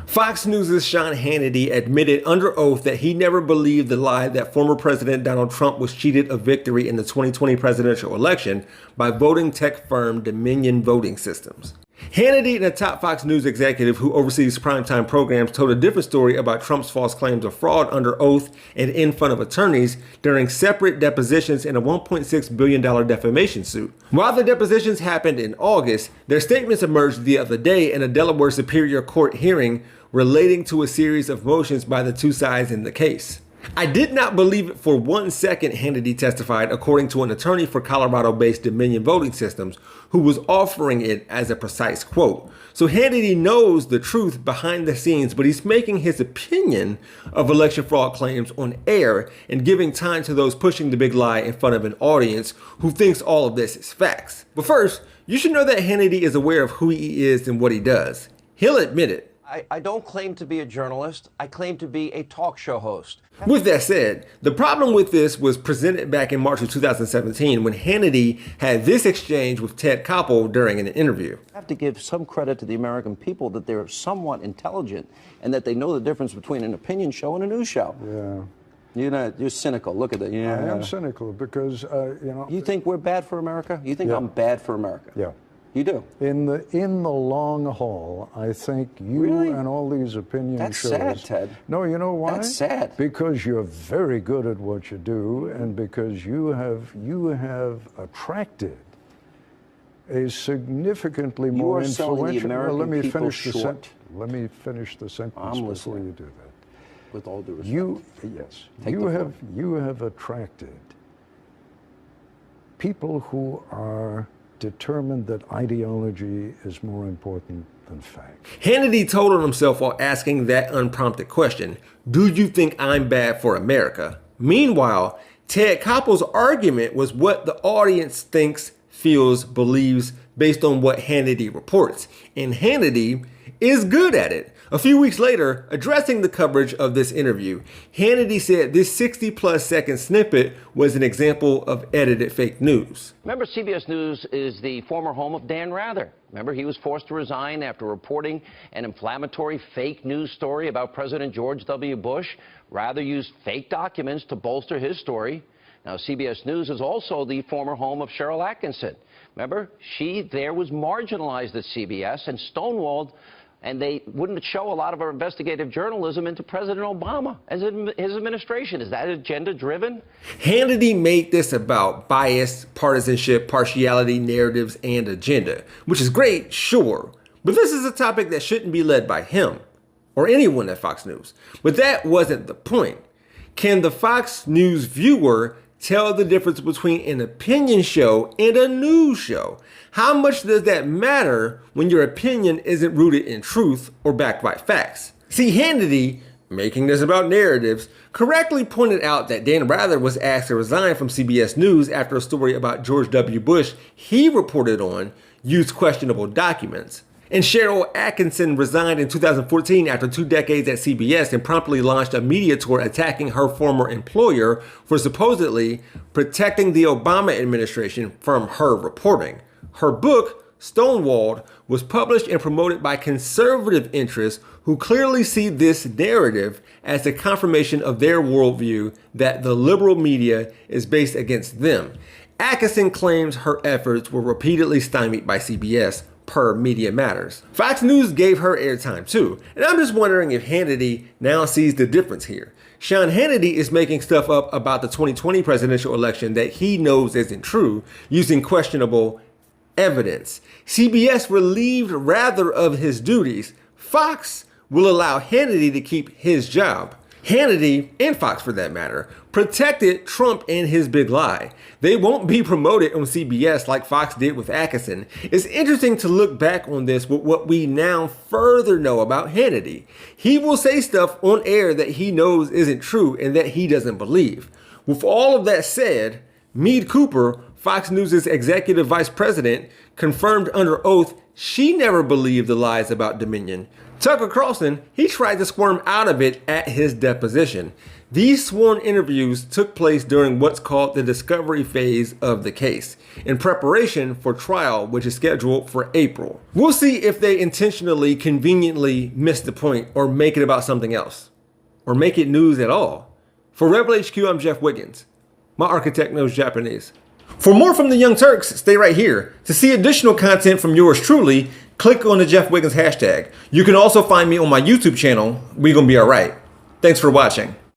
Fox News' Sean Hannity admitted under oath that he never believed the lie that former President Donald Trump was cheated of victory in the 2020 presidential election by voting tech firm Dominion Voting Systems. Hannity and a top Fox News executive who oversees primetime programs told a different story about Trump's false claims of fraud under oath and in front of attorneys during separate depositions in a $1.6 billion defamation suit. While the depositions happened in August, their statements emerged the other day in a Delaware Superior Court hearing relating to a series of motions by the two sides in the case. I did not believe it for 1 second, Hannity testified, according to an attorney for Colorado-based Dominion Voting Systems, who was offering it as a precise quote. So Hannity knows the truth behind the scenes, but he's making his opinion of election fraud claims on air and giving time to those pushing the big lie in front of an audience who thinks all of this is facts. But first, you should know that Hannity is aware of who he is and what he does. He'll admit it. I don't claim to be a journalist. I claim to be a talk show host. With that said, the problem with this was presented back in March of 2017 when Hannity had this exchange with Ted Koppel during an interview. I have to give some credit to the American people that they're somewhat intelligent and that they know the difference between an opinion show and a news show. Yeah. You're cynical. Look at that. Yeah. I am cynical because, You think we're bad for America? You think I'm bad for America? Yeah. You do? In the long haul, I think you Really? and all these opinion That's shows. sad, Ted. No, you know why? That's sad. Because you're very good at what you do, and because you have attracted a significantly more are selling the influential. American Let me people finish the short. Let me finish the sentence I'm before listening. you do that. With all due respect. Yes. Take the floor. You have attracted people who are determined that ideology is more important than fact. Hannity told on himself while asking that unprompted question, "Do you think I'm bad for America?" Meanwhile, Ted Koppel's argument was what the audience thinks, feels, believes based on what Hannity reports. And Hannity is good at it. A few weeks later, addressing the coverage of this interview, Hannity said this 60-plus second snippet was an example of edited fake news. Remember, CBS News is the former home of Dan Rather. Remember, he was forced to resign after reporting an inflammatory fake news story about President George W. Bush. Rather used fake documents to bolster his story. Now, CBS News is also the former home of Cheryl Atkinson. Remember, she there was marginalized at CBS and stonewalled, and they wouldn't show a lot of our investigative journalism into President Obama as his administration. Is that agenda-driven? Hannity made this about bias, partisanship, partiality, narratives, and agenda, which is great, sure. But this is a topic that shouldn't be led by him or anyone at Fox News. But that wasn't the point. Can the Fox News viewer tell the difference between an opinion show and a news show? How much does that matter when your opinion isn't rooted in truth or backed by facts? See, Hannity, making this about narratives, correctly pointed out that Dan Rather was asked to resign from CBS News after a story about George W. Bush he reported on used questionable documents. And Cheryl Atkinson resigned in 2014 after 2 decades at CBS and promptly launched a media tour attacking her former employer for supposedly protecting the Obama administration from her reporting. Her book, Stonewalled, was published and promoted by conservative interests who clearly see this narrative as a confirmation of their worldview that the liberal media is based against them. Atkinson claims her efforts were repeatedly stymied by CBS, per Media Matters. Fox News gave her airtime too, and I'm just wondering if Hannity now sees the difference here. Sean Hannity is making stuff up about the 2020 presidential election that he knows isn't true, using questionable evidence. CBS relieved Rather of his duties. Fox will allow Hannity to keep his job. Hannity, and Fox for that matter, protected Trump and his big lie. They won't be promoted on CBS like Fox did with Atkinson. It's interesting to look back on this with what we now further know about Hannity. He will say stuff on air that he knows isn't true and that he doesn't believe. With all of that said, Meade Cooper, Fox News' executive vice president, confirmed under oath she never believed the lies about Dominion. Tucker Carlson, he tried to squirm out of it at his deposition. These sworn interviews took place during what's called the discovery phase of the case, in preparation for trial, which is scheduled for April. We'll see if they intentionally, conveniently miss the point or make it about something else, or make it news at all. For Rebel HQ, I'm Jeff Wiggins. My architect knows Japanese. For more from the Young Turks, stay right here. To see additional content from yours truly, click on the Jeff Wiggins hashtag. You can also find me on my YouTube channel, We Gonna Be Alright. Thanks for watching.